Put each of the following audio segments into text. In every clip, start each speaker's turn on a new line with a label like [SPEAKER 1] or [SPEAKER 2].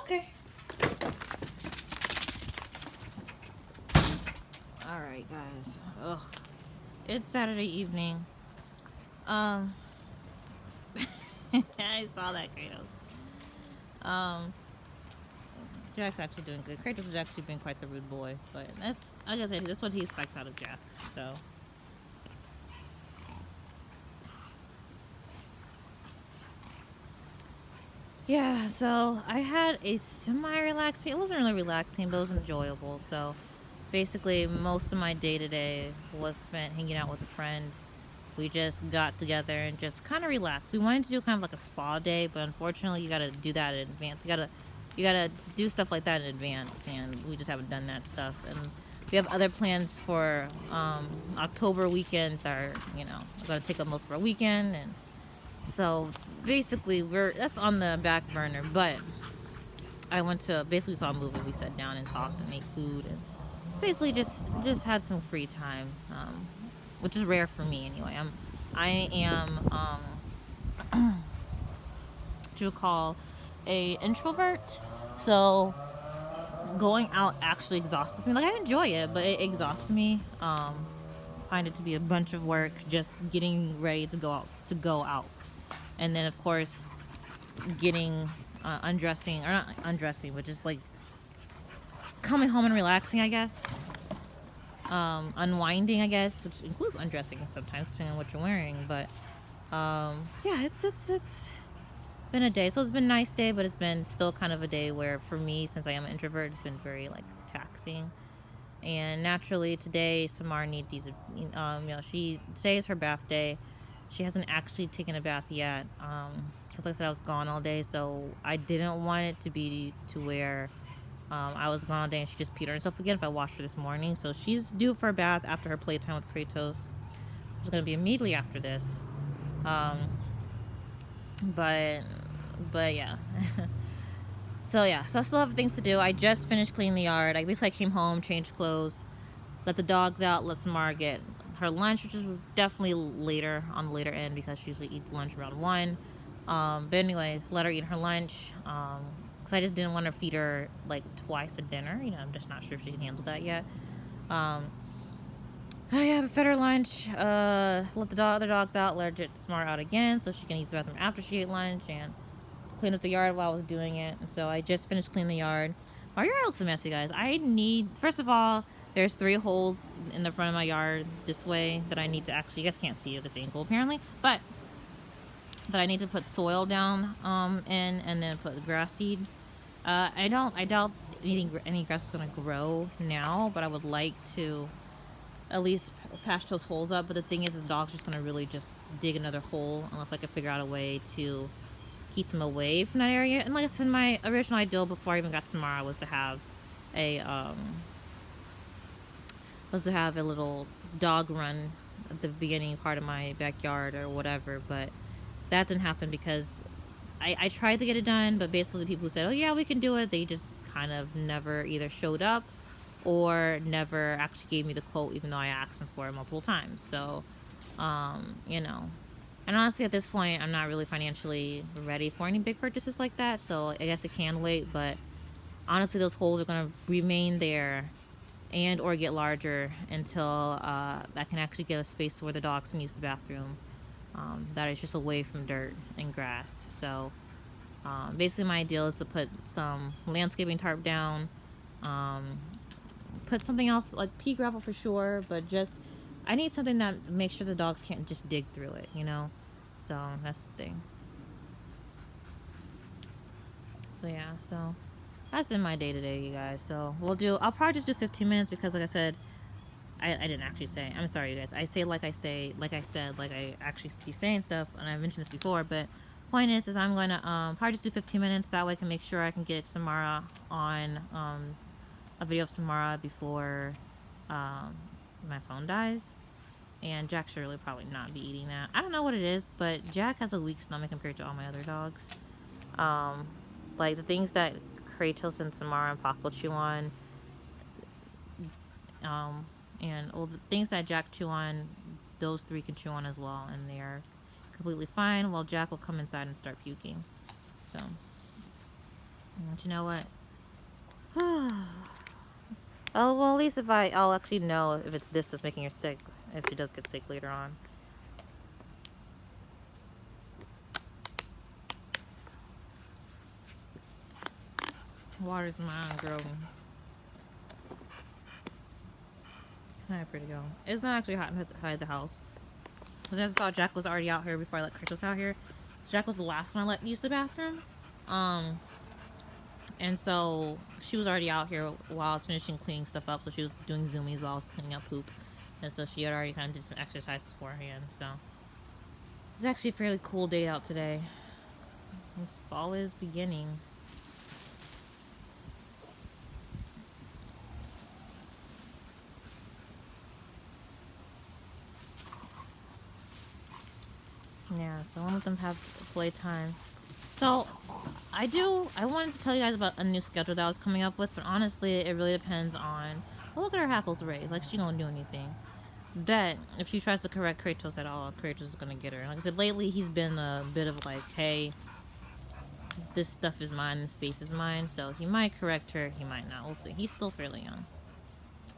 [SPEAKER 1] Okay. Alright, guys. Ugh. It's Saturday evening. Um, I saw that, Kratos. Jack's actually doing good. Kratos has actually been quite the rude boy, but that's, like I said, that's what he expects out of Jack. So, yeah, so I had a semi-relaxing, it wasn't really relaxing, but it was enjoyable. So, basically, most of my day today was spent hanging out with a friend. We just got together and just kind of relaxed. We wanted to do kind of like a spa day, but unfortunately, you gotta do that in advance. You gotta do stuff like that in advance, and we just haven't done that stuff. And we have other plans for October weekends. Are we're gonna take up most of our weekend, and so basically that's on the back burner. But I went to basically saw a movie. We sat down and talked and ate food, and basically just had some free time, which is rare for me anyway. I am what you call a introvert, so going out actually exhausts me. Like I enjoy it, but it exhausts me. Find it to be a bunch of work just getting ready to go out, and then of course getting undressing, or not undressing, but just like coming home and relaxing, I guess. Unwinding, I guess, which includes undressing sometimes, depending on what you're wearing. But yeah, it's been a day. So it's been a nice day, but it's been still kind of a day where, for me, since I am an introvert, it's been very like taxing. And naturally, today Samar needs these. She today is her bath day. She hasn't actually taken a bath yet. Because like I said, I was gone all day, so I didn't want it to be to where I was gone all day and she just peed on herself again if I washed her this morning. So she's due for a bath after her playtime with Kratos, which is going to be immediately after this. Um, but, but yeah. So yeah, so I still have things to do. I just finished cleaning the yard. I basically came home, changed clothes, let the dogs out, let Samara get her lunch, which is definitely later, on the later end, because she usually eats lunch around 1. But anyways, let her eat her lunch. Because I just didn't want to feed her like twice a dinner. I'm just not sure if she can handle that yet. Um, yeah, fed her lunch. Let the other dogs out. Let her get Smart out again so she can use the bathroom after she ate lunch, and clean up the yard while I was doing it. And so I just finished cleaning the yard. My yard looks a mess, you guys. I need, first of all, there's 3 holes in the front of my yard this way that I need to actually, you guys can't see at this angle apparently, but that I need to put soil down in, and then put grass seed. I doubt any grass is gonna grow now, but I would like to at least patch those holes up. But the thing is, the dog's just gonna really just dig another hole unless I can figure out a way to keep them away from that area. And like I said, my original ideal before I even got Samara was to have a little dog run at the beginning part of my backyard or whatever, but that didn't happen because I tried to get it done, but basically the people who said, oh yeah, we can do it, they just kind of never either showed up or never actually gave me the quote, even though I asked them for it multiple times. So and honestly, at this point, I'm not really financially ready for any big purchases like that, so I guess it can wait. But honestly, those holes are going to remain there and or get larger until I can actually get a space where the dogs can use the bathroom that is just away from dirt and grass. So basically, my ideal is to put some landscaping tarp down, put something else like pea gravel for sure, but just I need something that makes sure the dogs can't just dig through it. So that's the thing. So yeah, so that's been my day today, you guys. So I'll probably just do 15 minutes because, like I said, I didn't actually say. I'm sorry, you guys. I say, like I said, like I actually be saying stuff, and I mentioned this before. But point is I'm going to probably just do 15 minutes. That way I can make sure I can get Samara on a video of Samara before my phone dies. And Jack should really probably not be eating that. I don't know what it is, but Jack has a weak stomach compared to all my other dogs. Like the things that Kratos and Samara and Paco chew on, and all the things that Jack chew on, those 3 can chew on as well, and they're completely fine. While Jack will come inside and start puking. So But you know what? Oh, well, at least if I'll actually know if it's this that's making her sick, if she does get sick later on. Water's mine, girl. Hi, pretty girl. It's not actually hot inside the house. Because I just saw Jack was already out here before I let Kratos out here. Jack was the last one I let use the bathroom. And so she was already out here while I was finishing cleaning stuff up. So she was doing zoomies while I was cleaning up poop. And so she had already kind of did some exercise beforehand. So it's actually a fairly cool day out today. This fall is beginning. Yeah, so one of them have playtime. So I wanted to tell you guys about a new schedule that I was coming up with, but honestly it really depends on, well, look at her hackles raised, like she don't do anything. Bet if she tries to correct Kratos at all, Kratos is gonna get her. Like I said, lately he's been a bit of like, hey, this stuff is mine, this space is mine, so he might correct her, he might not, we'll see. He's still fairly young.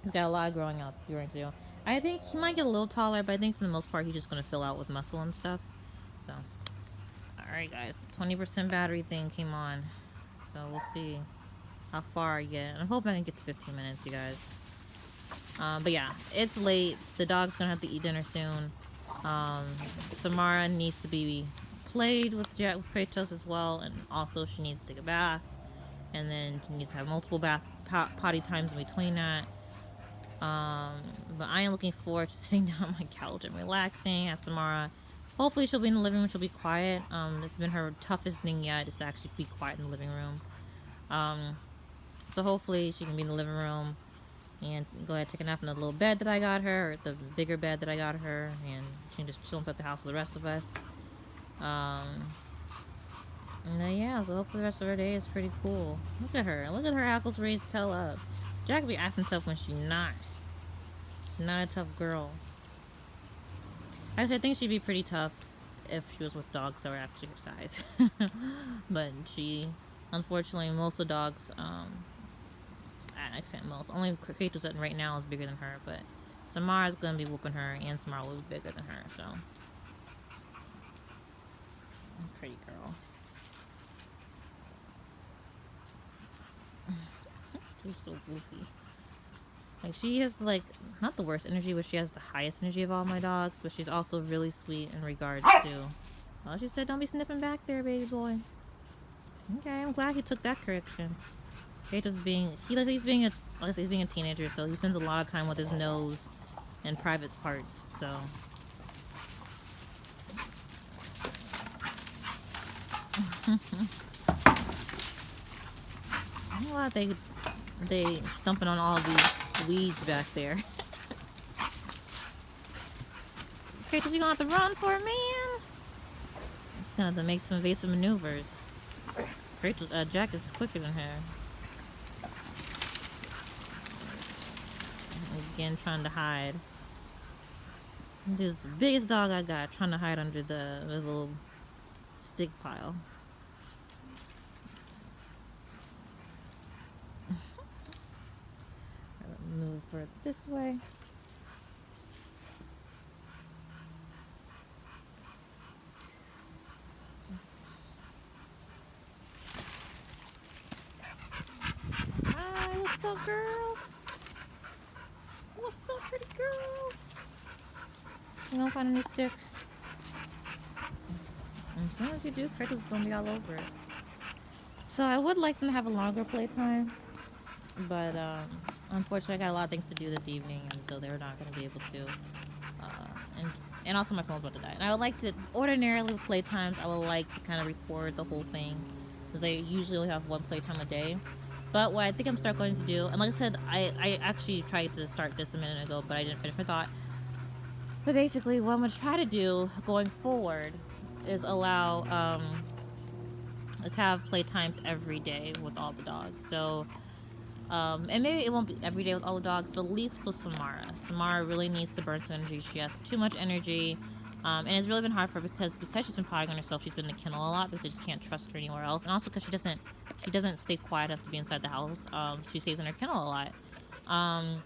[SPEAKER 1] He's got a lot of growing to do. I think he might get a little taller, but I think for the most part he's just gonna fill out with muscle and stuff. So alright guys, 20% battery thing came on. So we'll see how far I get. I hope I can get to 15 minutes, you guys. But yeah, it's late. The dog's gonna have to eat dinner soon. Samara needs to be played with Kratos as well, and also she needs to take a bath. And then she needs to have multiple potty times in between that. But I am looking forward to sitting down on my couch and relaxing. Have Samara. Hopefully she'll be in the living room. She'll be quiet. It's been her toughest thing yet, is to actually be quiet in the living room. So hopefully she can be in the living room and go ahead and take a nap in the little bed that I got her, or the bigger bed that I got her, and she can just chill inside the house with the rest of us. And yeah, so hopefully the rest of her day is pretty cool. Look at her hackles raised tail up. Jack be acting tough when she's not. She's not a tough girl. Actually, I think she'd be pretty tough if she was with dogs that were actually her size. But she, unfortunately, most of the dogs, I can't most, only Kratos right now is bigger than her, but Samara's gonna be whooping her, and Samara will be bigger than her, so. Pretty girl. She's so goofy. Like, she has, like, not the worst energy, but she has the highest energy of all my dogs, but she's also really sweet in regards to, well, she said, don't be sniffing back there, baby boy. Okay, I'm glad he took that correction. Kratos he's being a teenager, so he spends a lot of time with his nose and private parts, so. I'm glad they stumping on all these weeds back there. Kratos, you gonna have to run for it, man? He's gonna have to make some evasive maneuvers. Kratos, Jack is quicker than her. Again, trying to hide. This is the biggest dog I got, trying to hide under the little stick pile. Move further this way. Hi, what's up, girl? What's up, pretty girl? You don't find a new stick? As soon as you do, Kratos is gonna be all over it. So I would like them to have a longer playtime, but unfortunately I got a lot of things to do this evening, and so they're not gonna be able to. And also my phone's about to die. And I would like to, ordinarily with playtimes, I would like to kind of record the whole thing, because I usually only have one playtime a day. But what I think I'm going to do, and like I said, I actually tried to start this a minute ago, but I didn't finish my thought. But basically, what I'm going to try to do going forward is allow, is have playtimes every day with all the dogs. So, and maybe it won't be every day with all the dogs, but at least with Samara. Samara really needs to burn some energy. She has too much energy. And it's really been hard for her because she's been potting on herself. She's been in the kennel a lot because I just can't trust her anywhere else, and also because she doesn't stay quiet enough to be inside the house. She stays in her kennel a lot, and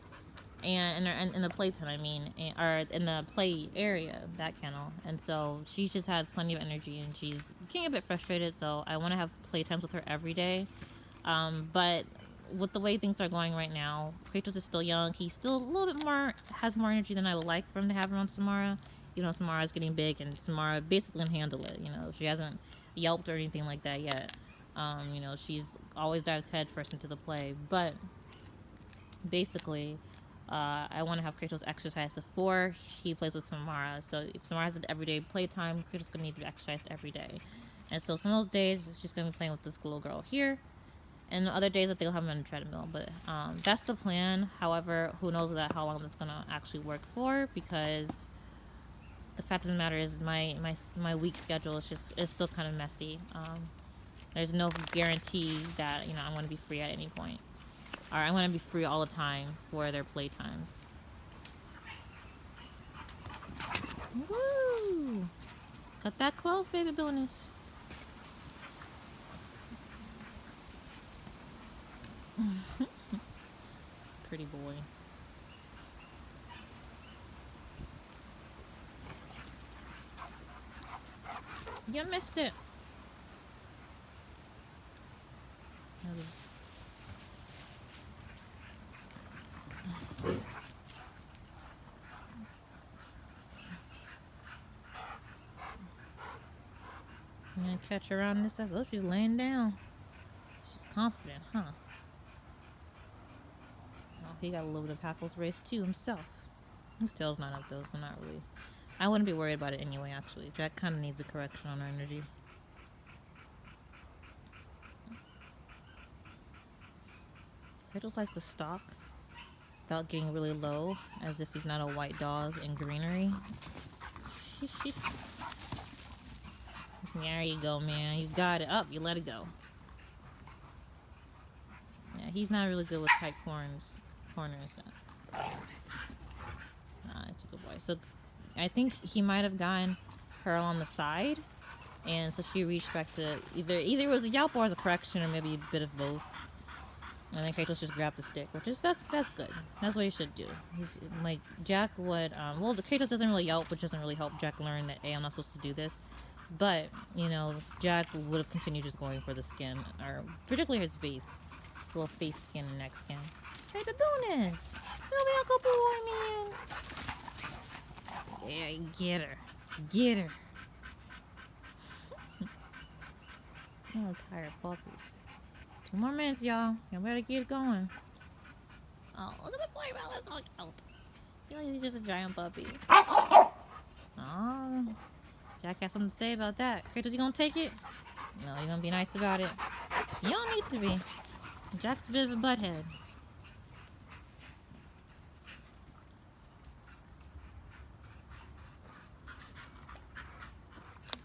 [SPEAKER 1] in the playpen, I mean, or in the play area, that kennel. And so she's just had plenty of energy, and she's getting a bit frustrated. So I want to have playtimes with her every day, but with the way things are going right now, Kratos is still young. He's still a little bit has more energy than I would like for him to have around Samara. You know, Samara's getting big, and Samara basically can handle it. You know, she hasn't yelped or anything like that yet. You know, she's always dives head first into the play. But basically, I want to have Kratos exercise before he plays with Samara. So if Samara has an everyday playtime, Kratos is going to need to be exercised every day. And so some of those days, she's going to be playing with this little girl here. And the other days that they'll have him on a treadmill. But that's the plan. However, who knows how long that's going to actually work for, because the fact of the matter is my week schedule is still kind of messy. There's no guarantee that, you know, I'm going to be free at any point. Or I'm going to be free all the time for their playtimes. Woo! Cut that close, baby bonus. Pretty boy. You missed it. I'm gonna catch her on this side. Oh, she's laying down. She's confident, huh? Oh, he got a little bit of Hackle's race too himself. His tail's not up though, so not really. I wouldn't be worried about it anyway, actually. Jack kind of needs a correction on her energy. Kratos likes to stalk without getting really low, as if he's not a white dog in greenery. There you go, man. You got it. Up, you let it go. Yeah, he's not really good with tight corners. Nah, it's a good boy. So I think he might have gotten her on the side, and so she reached back to either it was a yelp or as a correction, or maybe a bit of both. And then Kratos just grabbed the stick, which is that's good. That's what you should do. He's like Jack would. Well, the Kratos doesn't really yelp, which doesn't really help Jack learn that, hey, I'm not supposed to do this. But you know, Jack would have continued just going for the skin, or particularly his face, his little face skin and neck skin. Hey, the bonus! Little Uncle Boy, man. Yeah, get her, get her. Oh, tired puppies. 2 more minutes, y'all. You better get going. Oh, look at the boy, man. That's so cute. You know, he's just a giant puppy. Oh, Jack has something to say about that. Kratos, you gonna take it? No, you're gonna be nice about it. You don't need to be. Jack's a bit of a butthead.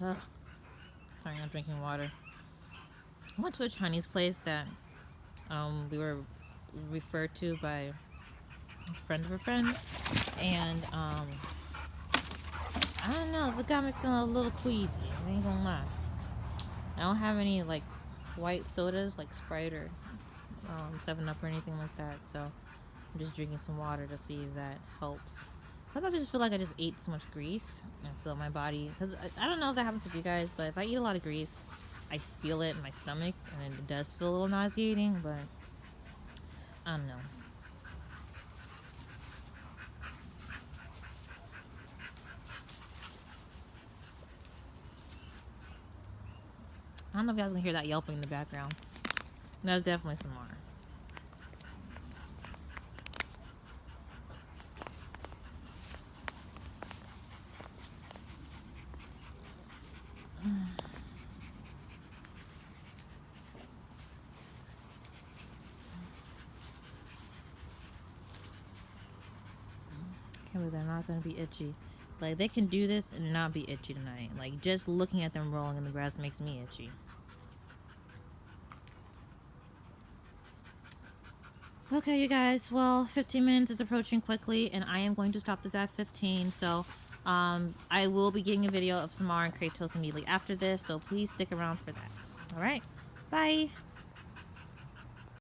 [SPEAKER 1] Ugh. Sorry, I'm drinking water. I went to a Chinese place that we were referred to by a friend of a friend, and I don't know, it got me feeling a little queasy. I ain't gonna lie. I don't have any like white sodas like Sprite or 7-Up or anything like that, so I'm just drinking some water to see if that helps. Sometimes I just feel like I just ate so much grease, and so my body, because I don't know if that happens with you guys, but if I eat a lot of grease, I feel it in my stomach, and it does feel a little nauseating, but I don't know. I don't know if you guys can hear that yelping in the background. That's definitely some more. They're not gonna be itchy. Like, they can do this and not be itchy tonight. Like, just looking at them rolling in the grass makes me itchy. Okay, you guys. Well, 15 minutes is approaching quickly, and I am going to stop this at 15. So I will be getting a video of Samara and Kratos immediately after this, so please stick around for that. All right, bye.